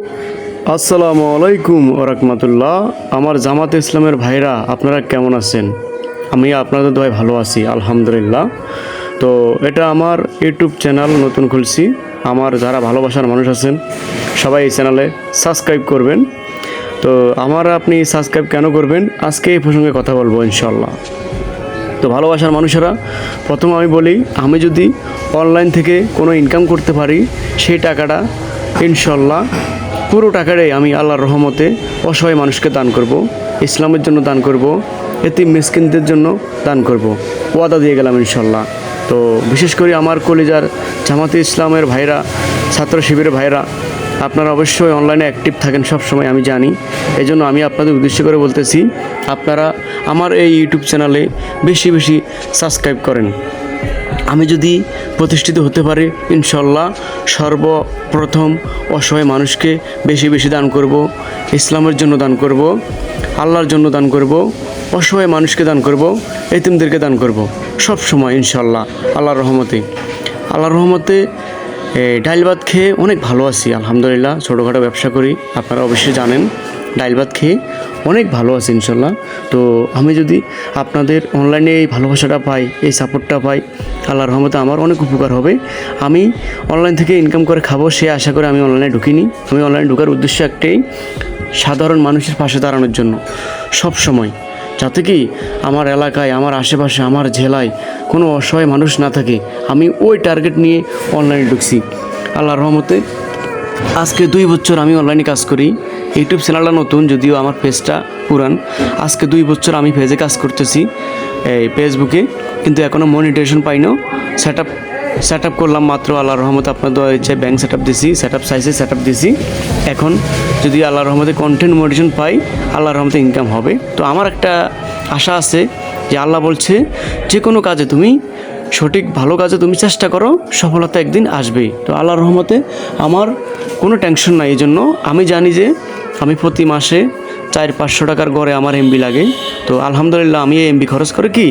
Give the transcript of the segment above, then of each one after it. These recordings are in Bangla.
আসসালামু আলাইকুম ওরহমতুল্লাহ। আমার জামাতে ইসলামের ভাইরা আপনারা কেমন আছেন? আমি আপনাদের দোয়ায় ভালো আছি আলহামদুলিল্লাহ। তো এটা আমার ইউটিউব চ্যানেল নতুন খুলছি। আমার যারা ভালোবাসার মানুষ আছেন সবাই এই চ্যানেলে সাবস্ক্রাইব করবেন। তো আপনি সাবস্ক্রাইব কেন করবেন আজকে এই প্রসঙ্গে কথা বলবো ইনশাল্লাহ। তো ভালোবাসার মানুষেরা, প্রথম আমি বলি, আমি যদি অনলাইন থেকে কোনো ইনকাম করতে পারি সেই টাকাটা ইনশাল্লাহ পুরো টাকাটাই আমি আল্লাহর রহমতে অসহায় মানুষকে দান করব, ইসলামের জন্য দান করব, এতিম মিসকিনদের জন্য দান করব, ওয়াদা দিয়ে গেলাম ইনশাল্লাহ। তো বিশেষ করে আমার কলিজার জামাতে ইসলামের ভাইরা, ছাত্র শিবিরের ভাইরা, আপনারা অবশ্যই অনলাইনে অ্যাক্টিভ থাকেন সব সময়, আমি জানি। এই জন্য আমি আপনাদের উদ্দেশ্য করে বলতেছি, আপনারা আমার এই ইউটিউব চ্যানেলে বেশি বেশি সাবস্ক্রাইব করেন। আমি যদি প্রতিষ্ঠিত হতে পারি ইনশাল্লাহ সর্বপ্রথম অসহায় মানুষকে বেশি বেশি দান করব, ইসলামের জন্য দান করব, আল্লাহর জন্য দান করব, অসহায় মানুষকে দান করব, এতিমদেরকে দান করব সব সময় ইনশাল্লাহ আল্লাহর রহমতে। ডাইল ভাত খেয়ে অনেক ভালো আছি আলহামদুলিল্লাহ। ছোটোখাটো ব্যবসা করি, আপনারা অবশ্যই জানেন। ডাইল ভাত খেয়ে অনেক ভালো আছি ইনশাল্লাহ। তো আমি যদি আপনাদের অনলাইনে এই ভালোবাসাটা পাই, এই সাপোর্টটা পাই, আল্লাহর রহমতে আমার অনেক উপকার হবে। আমি অনলাইন থেকে ইনকাম করে খাবো সে আশা করে আমি অনলাইনে ঢুকিনি। আমি অনলাইনে ঢোকার উদ্দেশ্য একটাই, সাধারণ মানুষের পাশে দাঁড়ানোর জন্য সব সময়, যাতে কি আমার এলাকায়, আমার আশেপাশে, আমার জেলায় কোনো অসহায় মানুষ না থাকে। আমি ওই টার্গেট নিয়ে অনলাইনে ঢুকছি আল্লাহর রহমতে। আজকে 2 বছর আমি অনলাইনে কাজ করি। ইউটিউব চ্যানেলটা নতুন, যদিও আমার পেজটা পুরান। আজকে 2 বছর আমি পেজে কাজ করতেছি, এই ফেসবুকে, কিন্তু এখনও মনিটাইজেশন পাইনি। সেট আপ করলাম মাত্র, আল্লাহর রহমতে। আপনার দেওয়া ইচ্ছে ব্যাঙ্ক সেট আপ দিছি, সেট আপ দিছি। এখন যদি আল্লাহর রহমতে কন্টেন্ট মনিটাইজেশন পাই, আল্লাহর রহমতে ইনকাম হবে। তো আমার একটা আশা আছে যে আল্লাহ বলছে যে কোনো কাজে তুমি সঠিক ভালো কাজে তুমি চেষ্টা করো, সফলতা একদিন আসবেই। তো আল্লাহর রহমতে আমার কোনো টেনশন নাই। এই জন্য আমি জানি যে আমি প্রতি মাসে 400-500 টাকার গড়ে আমার এমবি লাগে। তো আলহামদুলিল্লাহ আমি এই এমবি খরচ করে কি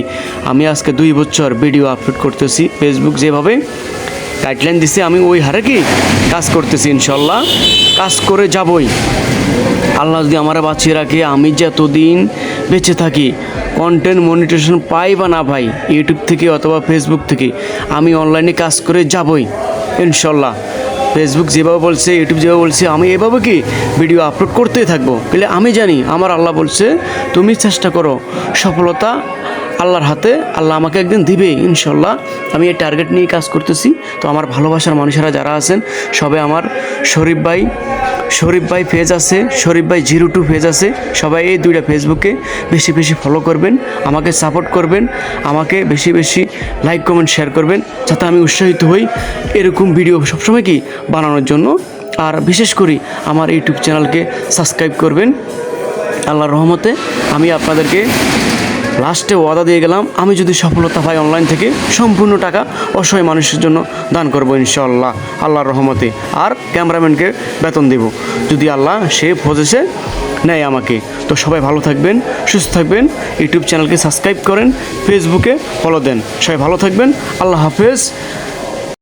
আমি আজকে 2 বছর ভিডিও আপলোড করতেছি। ফেসবুক যেভাবে গাইডলাইন দিছে আমি ওই হারে কি কাজ করতেছি ইনশাল্লাহ, কাজ করে যাবই। আল্লাহ যদি আমার বাঁচিয়ে রাখে, আমি যতদিন বেঁচে থাকি, কন্টেন্ট মনিটাইজেশন পাই বা না পাই ইউটিউব থেকে অথবা ফেসবুক থেকে, আমি অনলাইনে কাজ করে যাবই ইনশাল্লাহ। ফেসবুক যেভাবে বলছে, ইউটিউব যেভাবে বলছে, আমি এভাবে কি ভিডিও আপলোড করতেই থাকবো। তাহলে আমি জানি আমার আল্লাহ বলছে তুমি চেষ্টা করো, সফলতা আল্লাহর হাতে, আল্লাহ আমাকে একদিন দিবে ইনশাল্লাহ। আমি এই টার্গেট নিয়ে কাজ করতেছি। তো আমার ভালোবাসার মানুষেরা যারা আছেন সবাই, আমার শরীফ ভাই পেজ আছে, শরীফ ভাই 02 পেজ আছে, সবাই এই 2টা ফেসবুকে বেশি বেশি ফলো করবেন, আমাকে সাপোর্ট করবেন, আমাকে বেশি বেশি লাইক কমেন্ট শেয়ার করবেন, যাতে আমি উৎসাহিত হই এরকম ভিডিও সবসময় কি বানানোর জন্য। আর বিশেষ করে আমার ইউটিউব চ্যানেলকে সাবস্ক্রাইব করবেন। আল্লাহর রহমতে আমি আপনাদেরকে লাস্টে ওয়াদা দিয়ে গেলাম, আমি যদি সফলতা পাই অনলাইন থেকে সম্পূর্ণ টাকা অসহায় মানুষের জন্য দান করবো ইনশাআল্লাহ আল্লাহর রহমতে। আর ক্যামেরাম্যানকে বেতন দেব যদি আল্লাহ সে প্রসেসে নেয় আমাকে। তো সবাই ভালো থাকবেন, সুস্থ থাকবেন, ইউটিউব চ্যানেলকে সাবস্ক্রাইব করেন, ফেসবুকে ফলো দেন। সবাই ভালো থাকবেন, আল্লাহ হাফেজ।